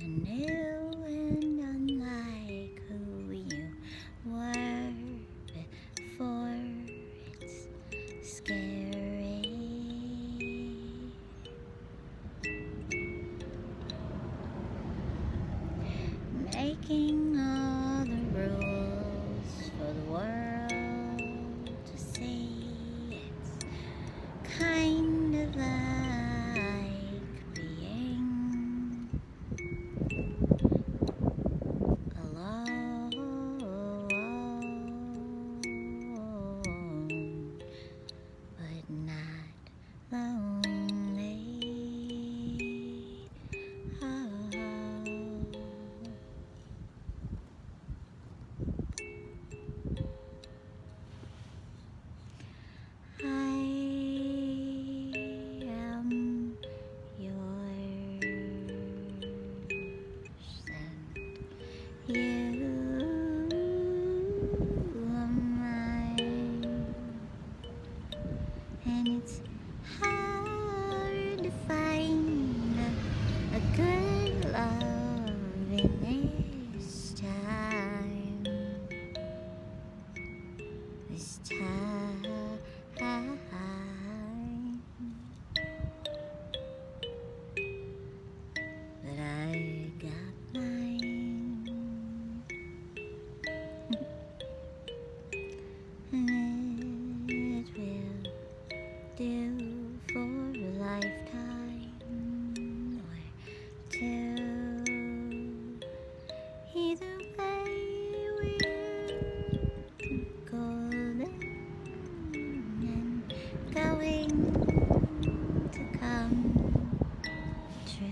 new and unlike who you were before. It's scary, making all the rules for the world to see. It's kind of like being alone, but not lonely. Oh. I am yours and you are mine, and it's hard to find a good love in this time. This time, but I got mine, and it will do for a lifetime or two. Either way, we're golden and going to come true.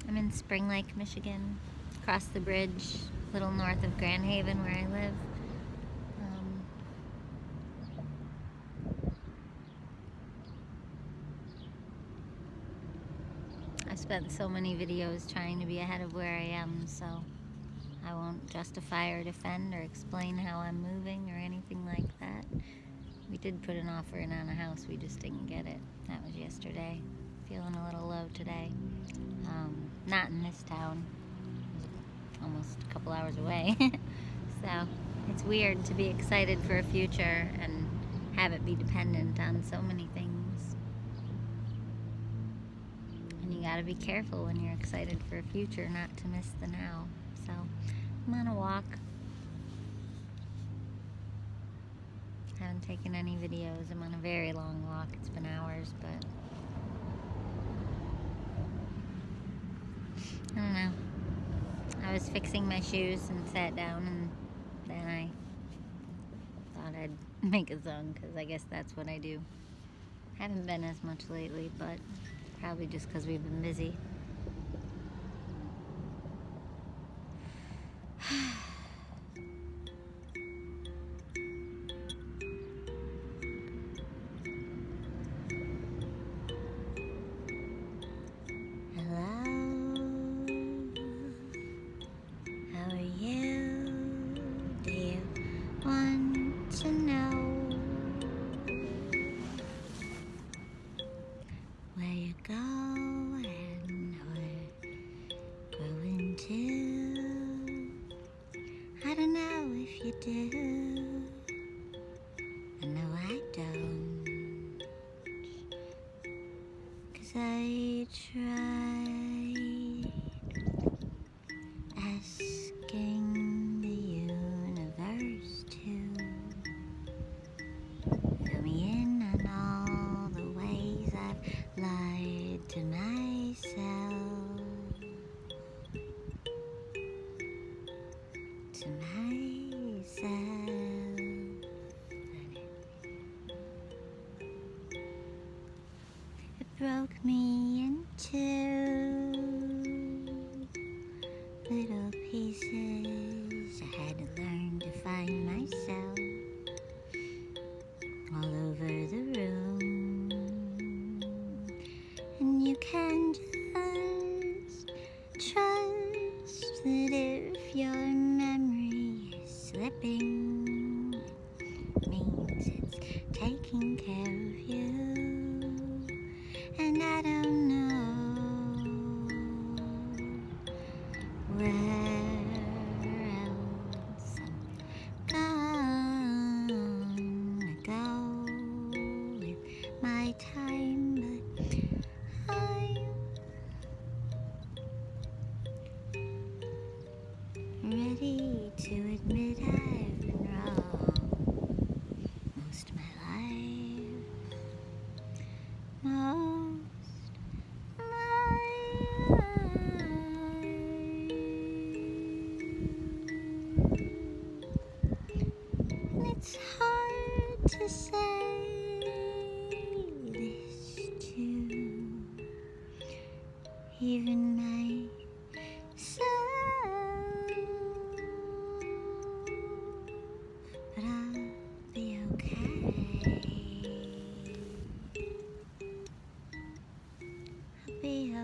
I'm in Spring Lake, Michigan, across the bridge, a little north of Grand Haven where I live. I've spent so many videos trying to be ahead of where I am, so I won't justify or defend or explain how I'm moving or anything like that. We did put an offer in on a house, we just didn't get it. That was yesterday. Feeling a little low today. Not in this town. It was almost a couple hours away. So it's weird to be excited for a future and have it be dependent on so many things. And you gotta be careful when you're excited for a future not to miss the now. So I'm on a walk. Haven't taken any videos. I'm on a very long walk. It's been hours, but I don't know. I was fixing my shoes and sat down, and then I thought I'd make a song because I guess that's what I do. Haven't been as much lately, but probably just because we've been busy. To know where you're going or growing to. I don't know if you do. I know I don't, 'cause I tried asking the universe to fill me in on all the ways I've lied to myself. To myself. It broke me into little pieces. I had to learn to find myself all over the room, and you can just trust that if your memory is slipping, it means it's taking care of you.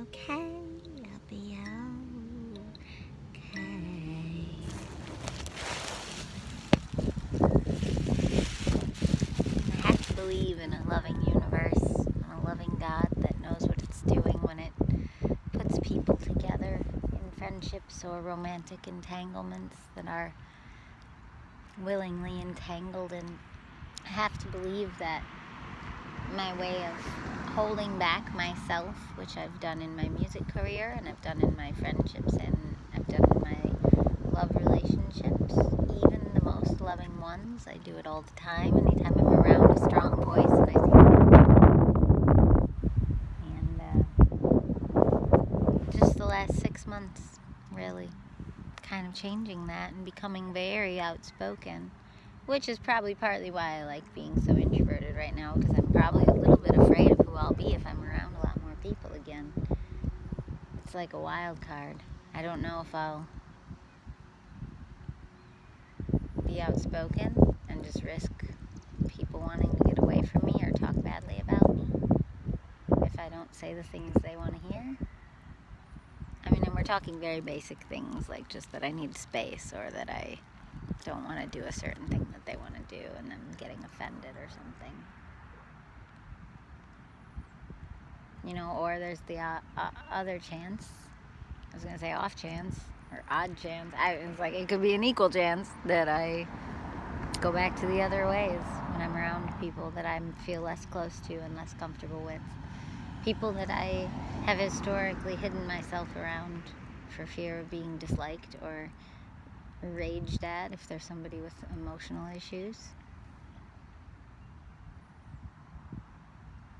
okay. I'll be okay. I have to believe in a loving universe and a loving God that knows what it's doing when it puts people together in friendships or romantic entanglements that are willingly entangled. And I have to believe that my way of holding back myself, which I've done in my music career and I've done in my friendships and I've done in my love relationships, even the most loving ones, I do it all the time anytime I'm around a strong voice. And I think just the last 6 months really kind of changing that and becoming very outspoken, which is probably partly why I like being so introverted right now, because I'm probably a little bit afraid of who I'll be if I'm around a lot more people again. It's like a wild card. I don't know if I'll be outspoken and just risk people wanting to get away from me or talk badly about me if I don't say the things they want to hear. I mean, and we're talking very basic things, like just that I need space or that I don't want to do a certain thing that they want to do and then getting offended or something. You know, or there's the other chance, I was going to say off chance or odd chance, it's like it could be an equal chance that I go back to the other ways when I'm around people that I feel less close to and less comfortable with. People that I have historically hidden myself around for fear of being disliked or raged at if there's somebody with emotional issues.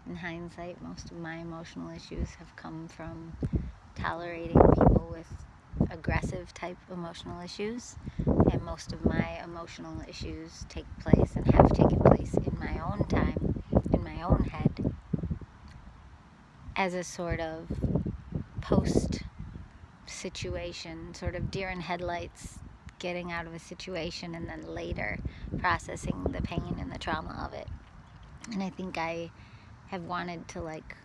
In hindsight, most of my emotional issues have come from tolerating people with aggressive type emotional issues, and most of my emotional issues take place and have taken place in my own time, in my own head, as a sort of post situation, sort of deer in headlights, getting out of a situation and then later processing the pain and the trauma of it. And I think I have wanted to like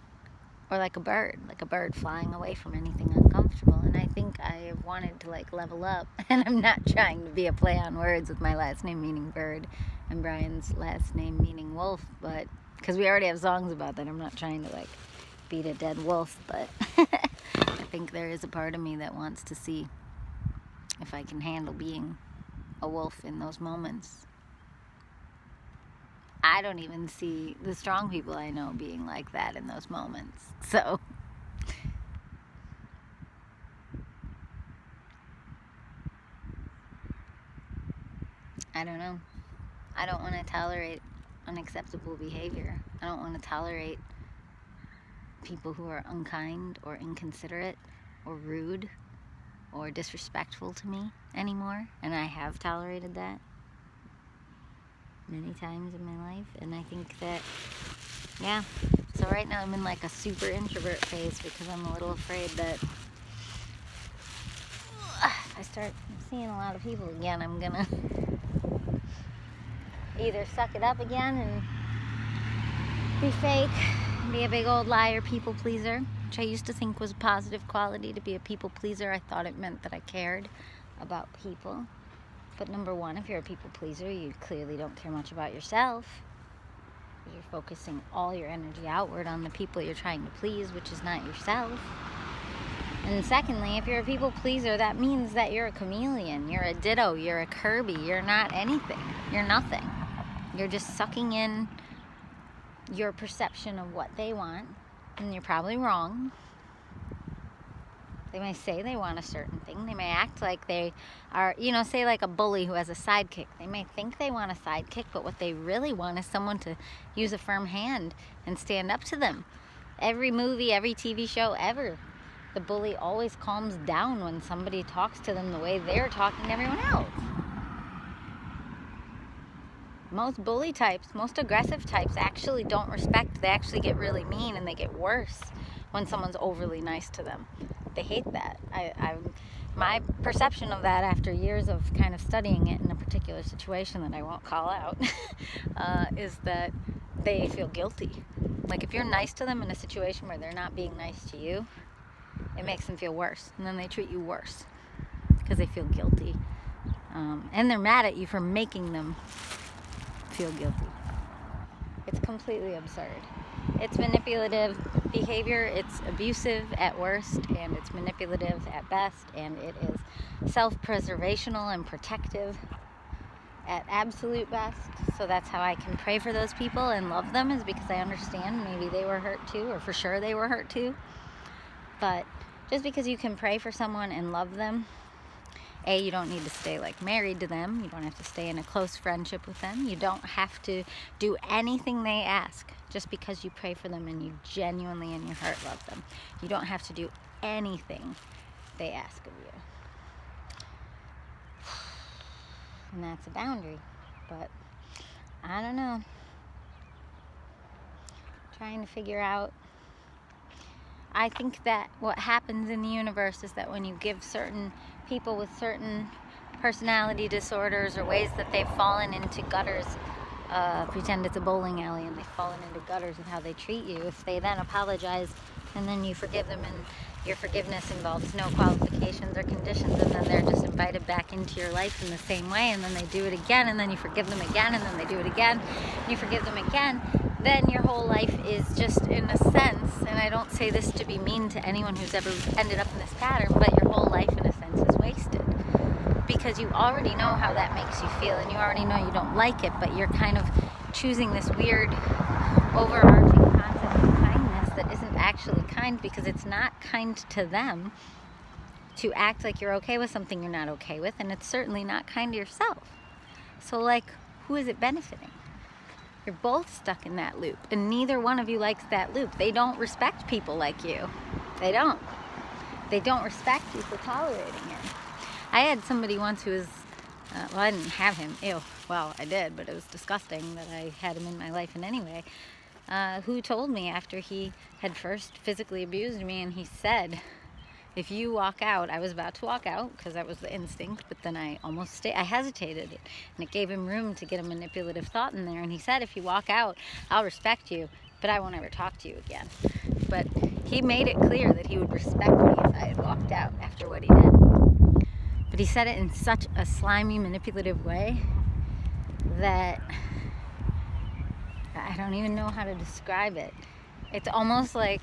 a bird flying away from anything uncomfortable. And I think I have wanted to like level up, and I'm not trying to be a play on words with my last name meaning bird and Brian's last name meaning wolf, but because we already have songs about that, I'm not trying to like beat a dead wolf, but I think there is a part of me that wants to see if I can handle being a wolf in those moments. I don't even see the strong people I know being like that in those moments. So I don't know. I don't want to tolerate unacceptable behavior. I don't want to tolerate people who are unkind or inconsiderate or rude or disrespectful to me anymore. And I have tolerated that many times in my life. And I think that, yeah. So right now I'm in like a super introvert phase because I'm a little afraid that if I start seeing a lot of people again, I'm gonna either suck it up again and be fake, be a big old liar, people pleaser, which I used to think was a positive quality, to be a people pleaser. I thought it meant that I cared about people. But number one, if you're a people pleaser, you clearly don't care much about yourself. You're focusing all your energy outward on the people you're trying to please, which is not yourself. And secondly, if you're a people pleaser, that means that you're a chameleon, you're a ditto, you're a Kirby, you're not anything, you're nothing. You're just sucking in your perception of what they want, and you're probably wrong. They may say they want a certain thing. They may act like they are, say like a bully who has a sidekick. They may think they want a sidekick, but what they really want is someone to use a firm hand and stand up to them. Every movie, every TV show ever, the bully always calms down when somebody talks to them the way they're talking to everyone else. Most bully types, most aggressive types actually don't respect. They actually get really mean, and they get worse when someone's overly nice to them. They hate that. My perception of that after years of kind of studying it in a particular situation that I won't call out is that they feel guilty. Like if you're nice to them in a situation where they're not being nice to you, it makes them feel worse, and then they treat you worse because they feel guilty, and they're mad at you for making them feel guilty. It's completely absurd. It's manipulative behavior. It's abusive at worst, and it's manipulative at best, and it is self-preservational and protective at absolute best. So that's how I can pray for those people and love them, is because I understand maybe they were hurt too, or for sure they were hurt too. But just because you can pray for someone and love them, you don't need to stay like married to them. You don't have to stay in a close friendship with them. You don't have to do anything they ask just because you pray for them and you genuinely in your heart love them. You don't have to do anything they ask of you. And that's a boundary. But I don't know. Trying to figure out. I think that what happens in the universe is that when you give certain people with certain personality disorders or ways that they've fallen into gutters, pretend it's a bowling alley and they've fallen into gutters of how they treat you, if they then apologize and then you forgive them and your forgiveness involves no qualifications or conditions, and then they're just invited back into your life in the same way, and then they do it again, and then you forgive them again, and then they do it again, and you forgive them again, then your whole life is just, in a sense, and I don't say this to be mean to anyone who's ever ended up in this pattern, but your whole life in a sense is wasted. Because you already know how that makes you feel, and you already know you don't like it, but you're kind of choosing this weird overarching concept of kindness that isn't actually kind, because it's not kind to them to act like you're okay with something you're not okay with, and it's certainly not kind to yourself. So, like, who is it benefiting? You're both stuck in that loop, and neither one of you likes that loop. They don't respect people like you. They don't. They don't respect you for tolerating it. I had somebody once who was, I didn't have him. Ew. Well, I did, but it was disgusting that I had him in my life in any way. Who told me after he had first physically abused me, and he said, if you walk out, I was about to walk out because that was the instinct, but then I I hesitated, and it gave him room to get a manipulative thought in there, and he said, if you walk out, I'll respect you, but I won't ever talk to you again. But he made it clear that he would respect me if I had walked out after what he did. But he said it in such a slimy, manipulative way that I don't even know how to describe it. It's almost like,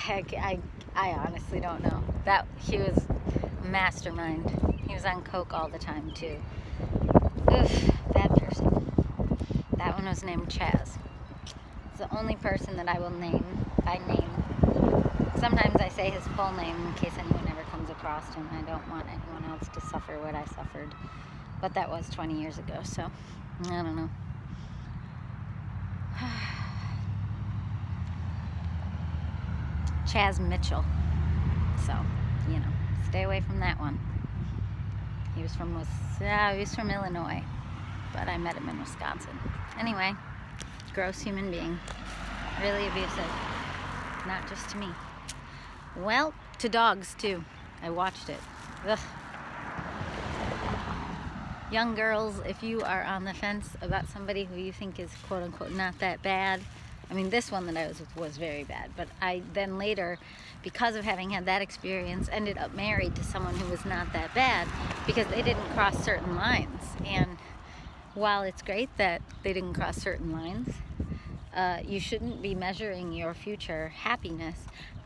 I honestly don't know. That he was a mastermind. He was on coke all the time too. Oof, bad person. That one was named Chaz. It's the only person that I will name by name. Sometimes I say his full name in case anyone ever comes across him. I don't want anyone else to suffer what I suffered. But that was 20 years ago, so I don't know. Chaz Mitchell. So, stay away from that one. He was from Illinois, but I met him in Wisconsin. Anyway, gross human being. Really abusive. Not just to me. Well, to dogs too. I watched it. Ugh. Young girls, if you are on the fence about somebody who you think is quote unquote not that bad, I mean, this one that I was with was very bad, but I then later, because of having had that experience, ended up married to someone who was not that bad because they didn't cross certain lines. And while it's great that they didn't cross certain lines, you shouldn't be measuring your future happiness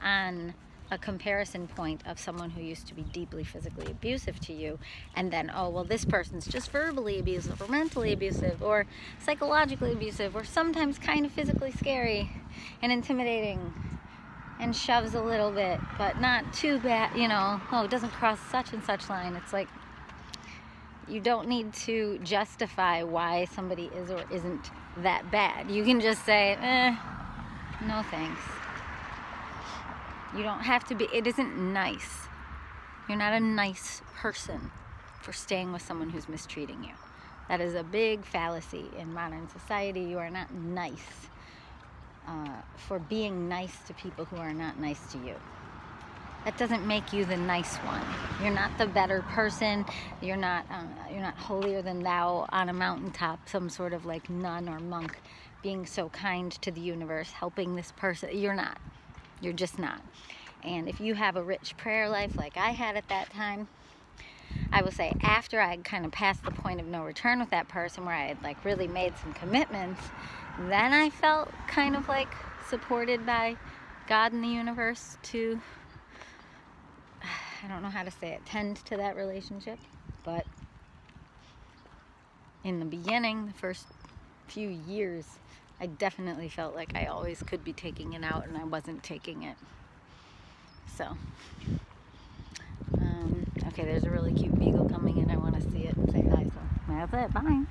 on a comparison point of someone who used to be deeply physically abusive to you, and then, oh, well, this person's just verbally abusive or mentally abusive or psychologically abusive or sometimes kind of physically scary and intimidating and shoves a little bit, but not too bad, it doesn't cross such and such line. It's like, you don't need to justify why somebody is or isn't that bad. You can just say, no thanks. You don't have to be, it isn't nice. You're not a nice person for staying with someone who's mistreating you. That is a big fallacy in modern society. You are not nice for being nice to people who are not nice to you. That doesn't make you the nice one. You're not the better person. You're not holier than thou on a mountaintop, some sort of like nun or monk being so kind to the universe, helping this person. You're not. You're just not. And if you have a rich prayer life like I had at that time, I will say after I had kind of passed the point of no return with that person, where I had like really made some commitments, then I felt kind of like supported by God and the universe to, I don't know how to say it, tend to that relationship. But in the beginning, the first few years, I definitely felt like I always could be taking it out and I wasn't taking it. So, okay, there's a really cute beagle coming in. I want to see it and say hi, so that's it. Bye.